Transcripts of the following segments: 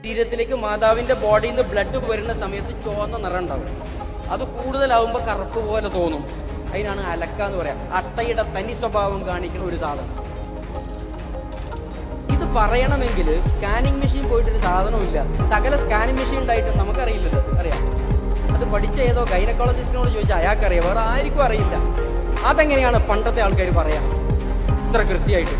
ശരീരത്തിലേക്ക് മാതാവിൻ്റെ ബോഡിയിൽ നിന്ന് ബ്ലഡ് വരുന്ന സമയത്ത് ചുവന്ന നിറം ഉണ്ടാവും. അത് കൂടുതലാവുമ്പോൾ കറുപ്പ് പോലെ തോന്നും. അതിനാണ് അലക്ക എന്ന് പറയാം. അട്ടയുടെ തനി സ്വഭാവം കാണിക്കുന്ന ഒരു സാധനം. ഇത് പറയണമെങ്കിൽ സ്കാനിങ് മെഷീൻ പോയിട്ടൊരു സാധനവും ഇല്ല. സകല സ്കാനിങ് മെഷീൻ ഉണ്ടായിട്ട് നമുക്കറിയില്ലല്ലോ. അറിയാം, അത് പഠിച്ച ഏതോ ഗൈനക്കോളജിസ്റ്റിനോട് ചോദിച്ചാൽ അയാൾക്കറിയാം, വേറെ ആർക്കും അറിയില്ല. അതെങ്ങനെയാണ് പണ്ടത്തെ ആൾക്കാർ പറയാം ഇത്ര കൃത്യമായിട്ട്?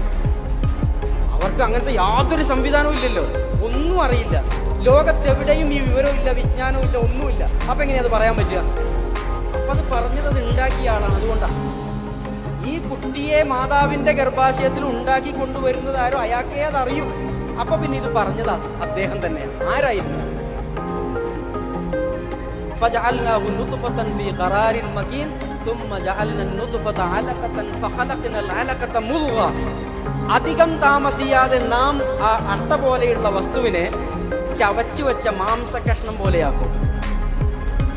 അവർക്ക് അങ്ങനത്തെ യാതൊരു സംവിധാനവും ഇല്ലല്ലോ, ഒന്നും അറിയില്ല. ലോകത്തെവിടെയും ഈ വിവരവും ഇല്ല, വിജ്ഞാനവും ഇല്ല, ഒന്നുമില്ല. അപ്പം എങ്ങനെയാ അത് പറയാൻ പറ്റുക? അപ്പം അത് പറഞ്ഞത് ഉണ്ടാക്കിയ ആളാണ്. അതുകൊണ്ടാണ് ഈ കുട്ടിയെ മാതാവിൻ്റെ ഗർഭാശയത്തിൽ ഉണ്ടാക്കി കൊണ്ടുവരുന്നത് ആരോ, അയാൾക്കേ അതറിയൂ. അപ്പൊ പിന്നെ ഇത് പറഞ്ഞതാ അദ്ദേഹം തന്നെയാണ്. ആരായിരുന്നു? فجعلناه نطفة في قرار مكين ثم جعلنا النطفة علقة فخلقنا العلقة مضغة. അധികം താമസിയാതെ നാം ആ അട്ട പോലെയുള്ള വസ്തുവിനെ ചവച്ചു വെച്ച മാംസകഷ്ണം പോലെയാക്കും.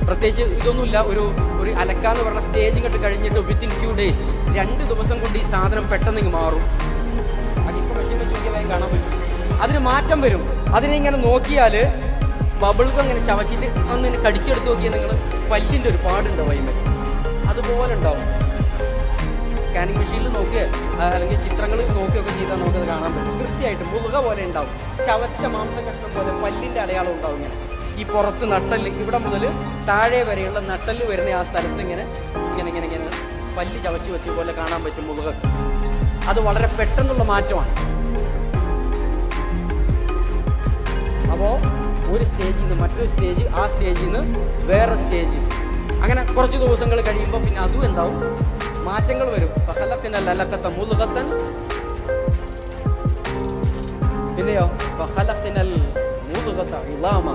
പ്രത്യേകിച്ച് ഇതൊന്നുമില്ല, ഒരു അലക്കാന്ന് പറഞ്ഞ സ്റ്റേജ് ഇങ്ങോട്ട് കഴിഞ്ഞിട്ട് വിത്തിൻ 2 days 2 ദിവസം കൊണ്ട് ഈ സാധനം പെട്ടെന്ന് മാറും. അതിപ്പോൾ മെഷീൻ വെച്ച് നോക്കിയാൽ കാണാൻ പറ്റും. അതിന് മാറ്റം വരും. അതിനിങ്ങനെ നോക്കിയാൽ ബബിൾക്ക് അങ്ങനെ ചവച്ചിട്ട് ഒന്നിനെ കടിച്ചെടുത്ത് നോക്കിയാൽ നിങ്ങൾ പല്ലിൻ്റെ ഒരു പാടുണ്ടാവും അതിന്മേൽ, അതുപോലെ ഉണ്ടാവും. സ്കാനിങ് മെഷീനിൽ നോക്കുക അല്ലെങ്കിൽ ചിത്രങ്ങൾ നോക്കുകയൊക്കെ ചെയ്താൽ നമുക്കത് കാണാൻ പറ്റും. കൃത്യമായിട്ട് മുറുക പോലെ ഉണ്ടാവും, ചവച്ച മാംസകഷ്ണം പോലെ പല്ലിൻ്റെ അടയാളം ഉണ്ടാവും. ഇങ്ങനെ ഈ പുറത്ത് നട്ടല്, ഇവിടെ മുതൽ താഴെ വരെയുള്ള നട്ടല് വരുന്ന ആ സ്ഥലത്ത് ഇങ്ങനെ ഇങ്ങനെ ഇങ്ങനെ ഇങ്ങനെ പല്ല് ചവച്ച് വെച്ച പോലെ കാണാൻ പറ്റും മുറുക. അത് വളരെ പെട്ടെന്നുള്ള മാറ്റമാണ്. അപ്പോൾ ഒരു സ്റ്റേജിൽ നിന്ന് മറ്റൊരു സ്റ്റേജ്, ആ സ്റ്റേജിൽ നിന്ന് വേറെ സ്റ്റേജ്, അങ്ങനെ കുറച്ച് ദിവസങ്ങൾ കഴിയുമ്പോൾ പിന്നെ അതും എന്താവും, മാറ്റങ്ങൾ വരും. ഫഖലഖ്നൽ അലഖത മുദ്ഗതൻ, പിന്നെയോ ഫഖലഖ്നൽ മുദ്ഗത ഇളാമ.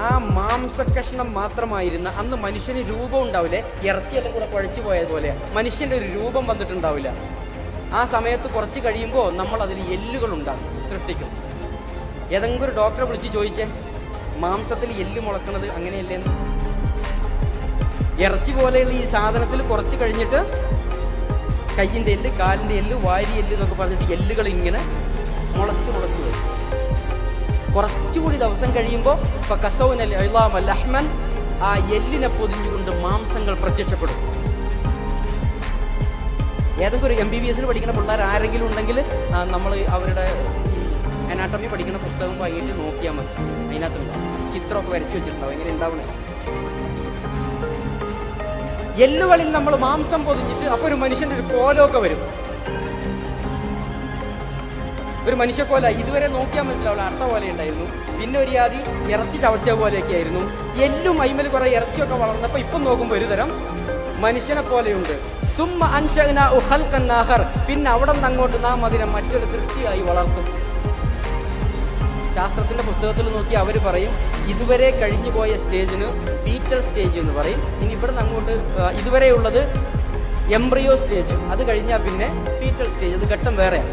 ആ മാംസകഷ്ണം മാത്രമായിരുന്ന അന്ന് മനുഷ്യന് രൂപം ഉണ്ടാവില്ലേ, ഇറച്ചിയെല്ലാം കൂടെ കുഴച്ചു പോയതുപോലെ മനുഷ്യൻ്റെ ഒരു രൂപം വന്നിട്ടുണ്ടാവില്ല. ആ സമയത്ത് കുറച്ച് കഴിയുമ്പോൾ നമ്മൾ അതിൽ എല്ലുകൾ ഉണ്ടാകും, സൃഷ്ടിക്കും. ഏതെങ്കിലും ഒരു ഡോക്ടറെ വിളിച്ച് ചോദിച്ചേ, മാംസത്തിൽ എല്ല് മുളക്കണത് അങ്ങനെയല്ലേന്ന്? ഇറച്ചി പോലെയുള്ള ഈ സാധനത്തിൽ കുറച്ച് കഴിഞ്ഞിട്ട് കയ്യിൻ്റെ എല്ല്, കാലിൻ്റെ എല്ല്, വാരി എല്ല് എന്നൊക്കെ പറഞ്ഞിട്ട് എല്ലുകൾ ഇങ്ങനെ മുളച്ച് മുളച്ച് വരും. കുറച്ചുകൂടി ദിവസം കഴിയുമ്പോൾ കസൗനൽ ഇളാമ ലഹ്മൻ, ആ എല്ലിനെ പൊതിഞ്ഞുകൊണ്ട് മാംസങ്ങൾ പ്രത്യക്ഷപ്പെടും. ഏതെങ്കിലും ഒരു MBBS പഠിക്കുന്ന പിള്ളേർ ആരെങ്കിലും ഉണ്ടെങ്കിൽ നമ്മൾ അവരുടെ അനാട്ടമി പഠിക്കുന്ന പുസ്തകം വാങ്ങിയിട്ട് നോക്കിയാൽ മതി. അതിനകത്തുണ്ടാവും, ചിത്രമൊക്കെ വരച്ചു വെച്ചിട്ടുണ്ടാവും എങ്ങനെ ഉണ്ടാവണേ. എല്ലുകളിൽ നമ്മൾ മാംസം പൊതിഞ്ഞിട്ട് അപ്പോൾ ഒരു മനുഷ്യൻ്റെ ഒരു കോലമൊക്കെ വരും. ഒരു മനുഷ്യക്കോല ഇതുവരെ നോക്കിയാൽ മനസ്സിലാവുള്ള അട്ട പോലെ ഉണ്ടായിരുന്നു. പിന്നെ ഒരു ജാതി ഇറച്ചി ചവച്ച പോലെയൊക്കെ ആയിരുന്നു. എല്ലും അയിമൽ കുറെ ഇറച്ചിയൊക്കെ വളർന്നപ്പോൾ ഇപ്പം നോക്കുമ്പോൾ ഒരു തരം മനുഷ്യനെ പോലെയുണ്ട്. സുമ്മ അൻശഅനാഹു ഖൽഖൻ ആഖർ, പിന്നെ അവിടെ നിന്ന് അങ്ങോട്ട് നാം അതിനെ മറ്റൊരു സൃഷ്ടിയായി വളർത്തും. ശാസ്ത്രത്തിന്റെ പുസ്തകത്തിൽ നോക്കി അവർ പറയും, ഇതുവരെ കഴിഞ്ഞു പോയ സ്റ്റേജിന് ഫീറ്റൽ സ്റ്റേജ് എന്ന് പറയും. ഇനി ഇവിടെ നിന്ന് അങ്ങോട്ട് ഇതുവരെയുള്ളത് എംബ്രിയോ സ്റ്റേജ്, അത് കഴിഞ്ഞാൽ പിന്നെ ഫീറ്റൽ സ്റ്റേജ്, അത് ഘട്ടം വേറെയാണ്.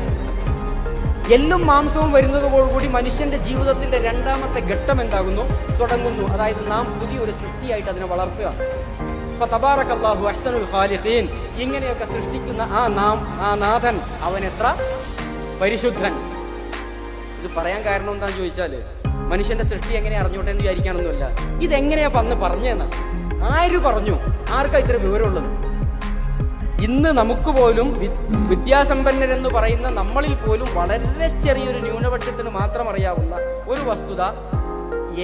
എല്ലും മാംസവും വരുന്നതോടുകൂടി മനുഷ്യന്റെ ജീവിതത്തിന്റെ രണ്ടാമത്തെ ഘട്ടം എന്താകുന്നു, തുടങ്ങുന്നു. അതായത് നാം പുതിയൊരു സൃഷ്ടിയായിട്ട് അതിനെ വളർത്തുക. ഫതബാറകല്ലാഹു അഹ്സനുൽ ഖാലിഖീൻ. ഇങ്ങനെയൊക്കെ സൃഷ്ടിക്കുന്ന ആ നാഥൻ, അവൻ എത്ര പരിശുദ്ധൻ. ഇത് പറയാൻ കാരണം എന്താണെന്ന് ചോദിച്ചാൽ, മനുഷ്യന്റെ സൃഷ്ടി എങ്ങനെ അറിഞ്ഞോട്ടെ എന്ന് വിചാരിക്കാനൊന്നുമല്ല. ഇതെങ്ങനെയാ വന്ന് പറഞ്ഞതെന്ന് ആര് പറഞ്ഞു? ആർക്കാ ഇത്ര വിവരമുള്ളത്? ഇന്ന് നമുക്ക് പോലും വിദ്യാസമ്പന്നരെന്ന് പറയുന്ന നമ്മളിൽ പോലും വളരെ ചെറിയൊരു ന്യൂനപക്ഷത്തിന് മാത്രം അറിയാവുന്ന ഒരു വസ്തുത,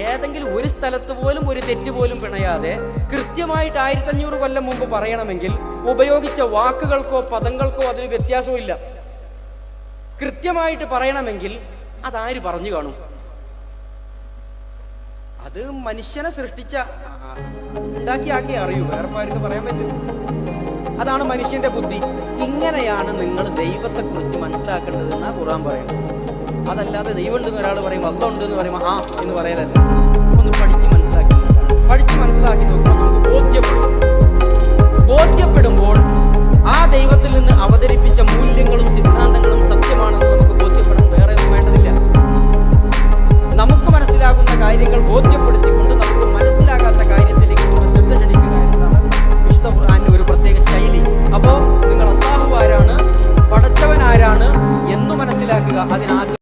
ഏതെങ്കിലും ഒരു സ്ഥലത്ത് പോലും ഒരു തെറ്റ് പോലും പിണയാതെ കൃത്യമായിട്ട് 1500 കൊല്ലം മുമ്പ് പറയണമെങ്കിൽ ഉപയോഗിച്ച വാക്കുകൾക്കോ പദങ്ങൾക്കോ അതിന് വ്യത്യാസവും ഇല്ല. കൃത്യമായിട്ട് പറയണമെങ്കിൽ അതാര് പറഞ്ഞു കാണും? അത് മനുഷ്യനെ സൃഷ്ടിച്ച ഉണ്ടാക്കിയാക്കി അറിയൂ, വേറെ ആർക്കും പറയാൻ പറ്റും. അതാണ് മനുഷ്യന്റെ ബുദ്ധി. ഇങ്ങനെയാണ് നിങ്ങൾ ദൈവത്തെക്കുറിച്ച് മനസ്സിലാക്കേണ്ടതെന്നാ ഖുർആൻ പറയുന്നത്. അതല്ലാതെ ദൈവം ഉണ്ടെന്ന് ഒരാൾ പറയും, അല്ലാഹ് ഉണ്ടെന്ന് പറയുമ്പോൾ ആ എന്ന് പറയലല്ല. ഒന്ന് പഠിച്ച് മനസ്സിലാക്കി നോക്കുമ്പോൾ നമുക്ക് ബോധ്യപ്പെടുമ്പോൾ ആ ദൈവത്തിൽ നിന്ന് അവതരിപ്പിച്ച മൂല്യങ്ങളും സിദ്ധാന്തങ്ങളും സത്യമാണെന്ന്